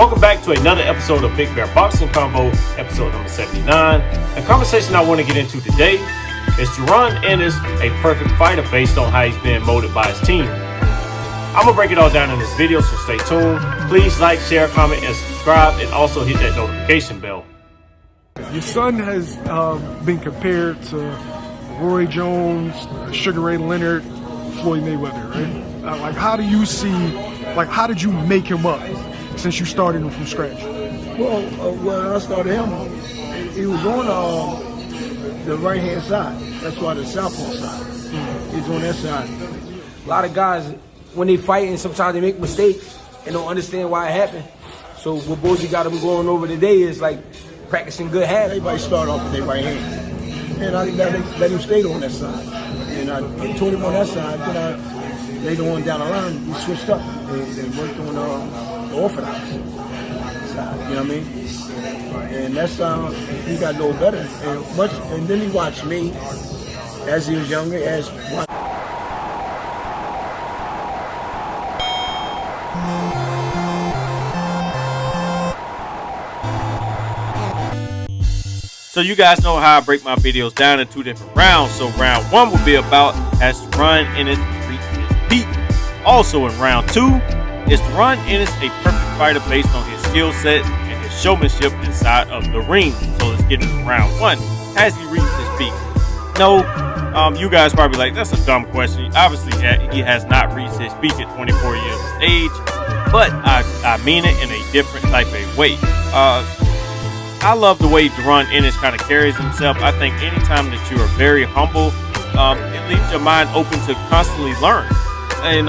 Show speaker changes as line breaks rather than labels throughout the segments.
Welcome back to another episode of Big Bear Boxing Combo, episode number 79. The conversation I want to get into today is Jaron Ennis a perfect fighter based on how he's being molded by his team? I'm going to break it all down in this video, so stay tuned. Please like, share, comment, and subscribe, and also hit that notification bell.
Your son has been compared to Roy Jones, Sugar Ray Leonard, Floyd Mayweather, right? Like, how do you see, like, how did you make him up since you started him from scratch?
Well, when I started him, he was on the right-hand side. That's why the southpaw side. He's on that side.
A lot of guys, when they fighting, sometimes they make mistakes and don't understand why it happened. So what Bozy got him going over today is like practicing good habits.
Everybody start off with their right hand. And I let him stay on that side. And I taught him on that side. Then later on down the line, we switched up and worked on the orthodox side. You know what I mean? And that's how he got a little better. And then he watched me as he was younger,
So you guys know how I break my videos down in two different rounds. So round one will be about has Jaron Ennis reached his peak. Also in round two, is Jaron Ennis a perfect fighter based on his skill set and his showmanship inside of the ring? So let's get into round one. Has he reached his peak? No. You guys probably like, that's a dumb question. Obviously, he has not reached his peak at 24 years of age, but I mean it in a different type of way. I love the way Jaron Ennis kind of carries himself. I think anytime that you are very humble, it leaves your mind open to constantly learn. And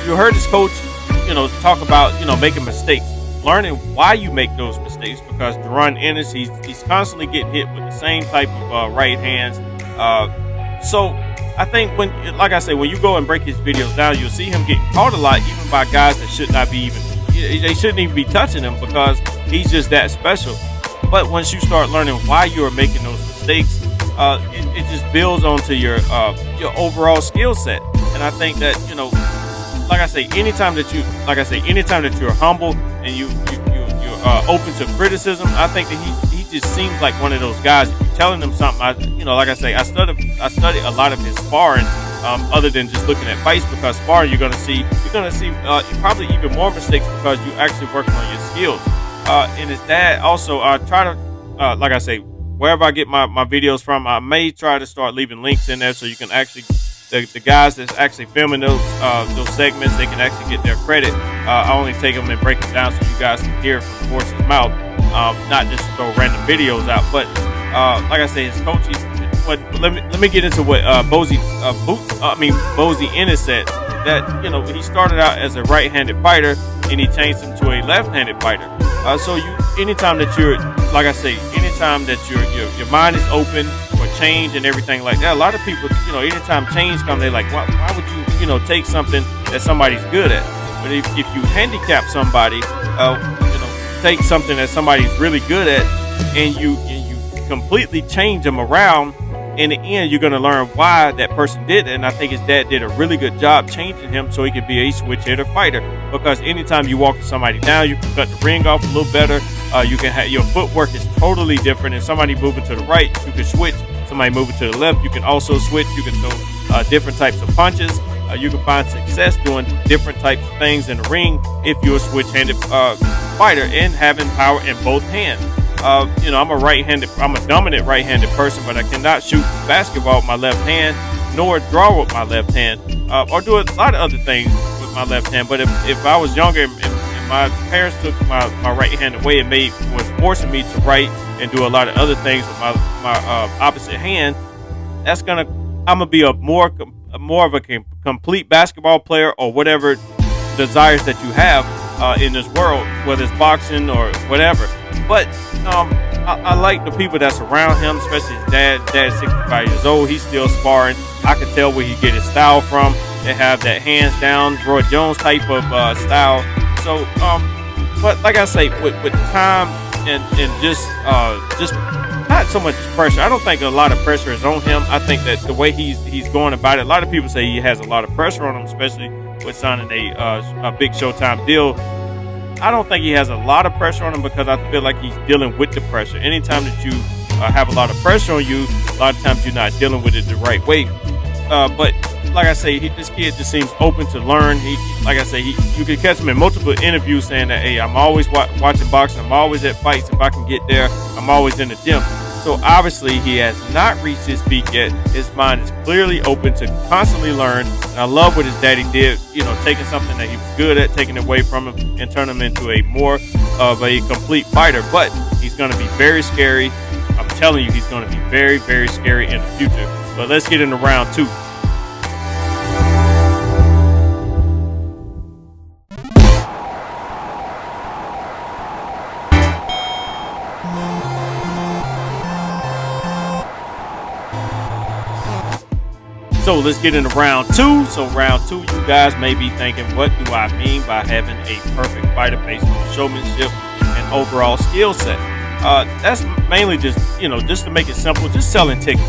you heard his coach, talk about, making mistakes, learning why you make those mistakes, because Jaron Ennis, he's constantly getting hit with the same type of right hands. So I think when you go and break his videos down, you'll see him getting caught a lot, even by guys that should not be they shouldn't even be touching him, because he's just that special. But once you start learning why you are making those mistakes, it just builds onto your overall skill set. And I think that, anytime that you're humble and you're open to criticism, I think that he just seems like one of those guys. If you're telling him something, I study a lot of his sparring, other than just looking at fights, because sparring you're gonna see probably even more mistakes because you actually working on your skills. And his dad also try to, wherever I get my videos from, I may try to start leaving links in there so you can actually, the guys that's actually filming those segments, they can actually get their credit. I only take them and break them down so you guys can hear it from the horse's mouth, not just throw random videos out. But his coach, let me get into what Bozy Ennis said. That he started out as a right-handed fighter and he changed him to a left-handed fighter. So anytime that your mind is open for change and everything like that, a lot of people, anytime change comes, they're like, why would you, take something that somebody's good at? But if you handicap somebody, take something that somebody's really good at, and you completely change them around, in the end, you're going to learn why that person did it. And I think his dad did a really good job changing him so he could be a switch hitter fighter. Because anytime you walk somebody down, you can cut the ring off a little better. You can have your footwork is totally different. And somebody moving to the right, you can switch. Somebody moving to the left, you can also switch. You can throw different types of punches. You can find success doing different types of things in the ring if you're a switch-handed fighter and having power in both hands. I'm a dominant right-handed person, but I cannot shoot basketball with my left hand, nor draw with my left hand, or do a lot of other things with my left hand. But if I was younger and my parents took my right hand away and was forcing me to write and do a lot of other things with my opposite hand, I'm gonna be more of a complete basketball player, or whatever desires that you have in this world, whether it's boxing or whatever. But I like the people that's around him, especially his dad. His dad's 65 years old. He's still sparring. I can tell where he get his style from. They have that hands down Roy Jones type of style. So, but like I say, with time and just not so much pressure. I don't think a lot of pressure is on him. I think that the way he's going about it, a lot of people say he has a lot of pressure on him, especially with signing a big Showtime deal. I don't think he has a lot of pressure on him because I feel like he's dealing with the pressure. Anytime that you have a lot of pressure on you, a lot of times you're not dealing with it the right way. But like I say, this kid just seems open to learn. You can catch him in multiple interviews saying that, hey, I'm always watching boxing. I'm always at fights. If I can get there, I'm always in the gym. So obviously he has not reached his peak yet. His mind is clearly open to constantly learn. And I love what his daddy did, taking something that he was good at, taking it away from him and turn him into a more of a complete fighter. But he's going to be very scary. I'm telling you, he's going to be very, very scary in the future. But let's get into round 2. So let's get into round 2. So round 2, you guys may be thinking, what do I mean by having a perfect fighter based on showmanship and overall skill set? That's mainly just to make it simple, just selling tickets.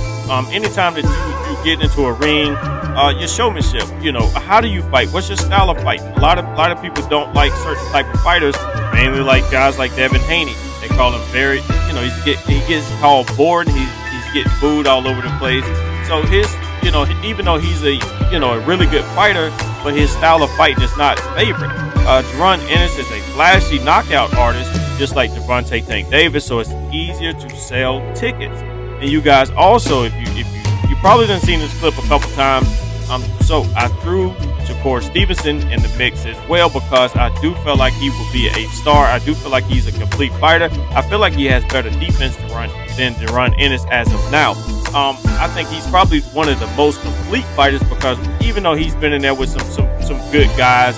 Anytime that you get into a ring, your showmanship, how do you fight? What's your style of fighting? A lot of people don't like certain type of fighters, mainly like guys like Devin Haney. They call him very, he gets called bored. He's getting booed all over the place. So his, even though he's a really good fighter, but his style of fighting is not favorite. Jaron Ennis is a flashy knockout artist, just like Gervonta Tank Davis, so it's easier to sell tickets. And you guys also, if you probably done seen this clip a couple times, so I threw Shakur Stevenson in the mix as well because I do feel like he will be a star. I do feel like he's a complete fighter. I feel like he has better defense to run than Jaron Ennis as of now. I think he's probably one of the most complete fighters because even though he's been in there with some good guys,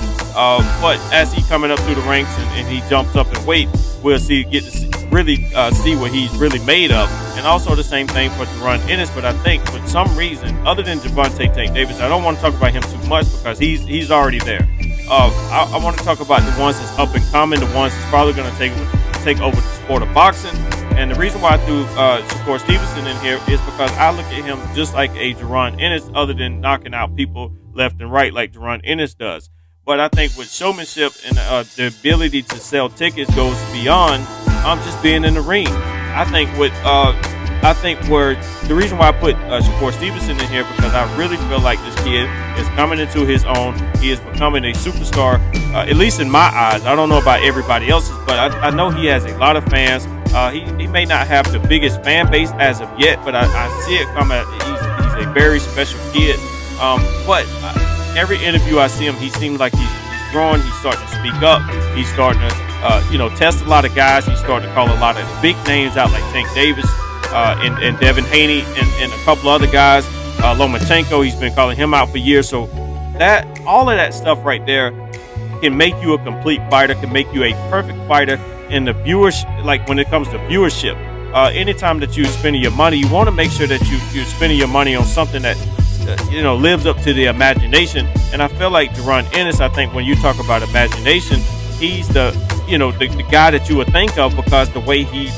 but as he coming up through the ranks and he jumps up in weight, we'll get to really see what he's really made of. And also the same thing for Jaron Ennis, but I think for some reason, other than Gervonta Tank Davis, I don't want to talk about him too much because he's already there. I want to talk about the ones that's up and coming, the ones that's probably going to take over the sport of boxing. And the reason why I threw Shakur Stevenson in here is because I look at him just like a Jaron Ennis, other than knocking out people left and right like Jaron Ennis does. But I think with showmanship and the ability to sell tickets goes beyond just being in the ring. I think where the reason why I put Shakur Stevenson in here because I really feel like this kid is coming into his own. He is becoming a superstar, at least in my eyes. I don't know about everybody else's, but I know he has a lot of fans. He may not have the biggest fan base as of yet, but I see it coming. He's a very special kid. But every interview I see him, he seems like he's growing. He's starting to speak up. He's starting to test a lot of guys. He's starting to call a lot of big names out like Tank Davis and Devin Haney and a couple other guys. Lomachenko, he's been calling him out for years. So all of that stuff right there can make you a complete fighter, can make you a perfect fighter. In the viewership, like when it comes to viewership, anytime that you're spending your money, you want to make sure that you're spending your money on something that lives up to the imagination. And I feel like Jaron Ennis, I think when you talk about imagination, he's the guy that you would think of because the way he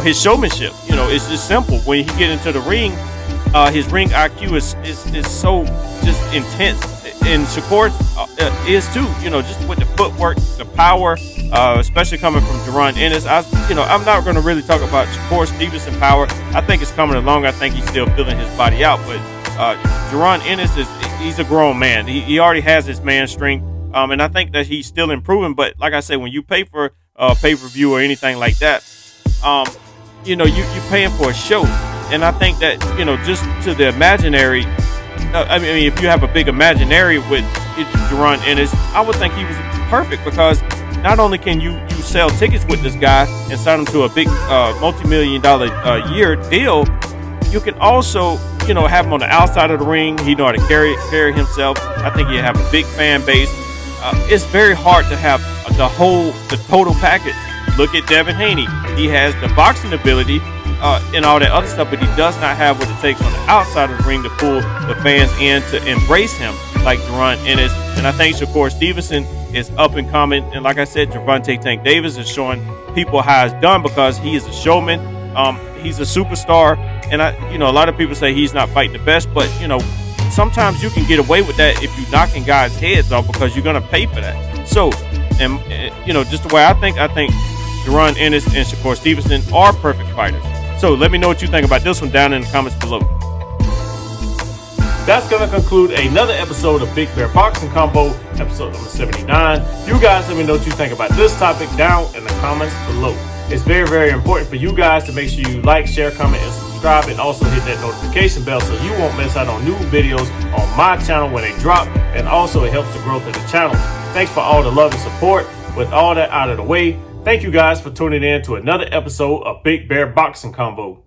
his showmanship, it's just simple. When he get into the ring, his ring IQ is so just intense. And Shakur is too, just with the footwork, the power, especially coming from Jaron Ennis. I'm not going to really talk about Shakur Stevenson power. I think it's coming along. I think he's still filling his body out. But Jaron Ennis he's a grown man. He already has his man strength, and I think that he's still improving. But like I say, when you pay for pay-per-view or anything like that, you're paying for a show. And I think that just to the imaginary. If you have a big imaginary with Jaron Ennis, I would think he was perfect not only can you sell tickets with this guy and sign him to a big multi-million-dollar year deal, you can also have him on the outside of the ring. He know how to carry himself. I think you have a big fan base. It's very hard to have the total package. Look at Devin Haney. He has the boxing ability and all that other stuff, but he does not have what it takes on the outside of the ring to pull the fans in to embrace him like Jaron Ennis. And I think Shakur Stevenson is up and coming. And like I said, Gervonta Tank Davis is showing people how it's done because he is a showman. He's a superstar. And a lot of people say he's not fighting the best, but sometimes you can get away with that if you're knocking guys' heads off because you're going to pay for that. So and just the way I think Jaron Ennis and Shakur Stevenson are perfect fighters. So let me know what you think about this one down in the comments below. That's going to conclude another episode of Big Bear Boxing Combo, episode number 79. You guys let me know what you think about this topic down in the comments below. It's very, very important for you guys to make sure you like, share, comment, and subscribe, and also hit that notification bell so you won't miss out on new videos on my channel when they drop, and also it helps the growth of the channel. Thanks for all the love and support. With all that out of the way, thank you guys for tuning in to another episode of Big Bear Boxing Combo.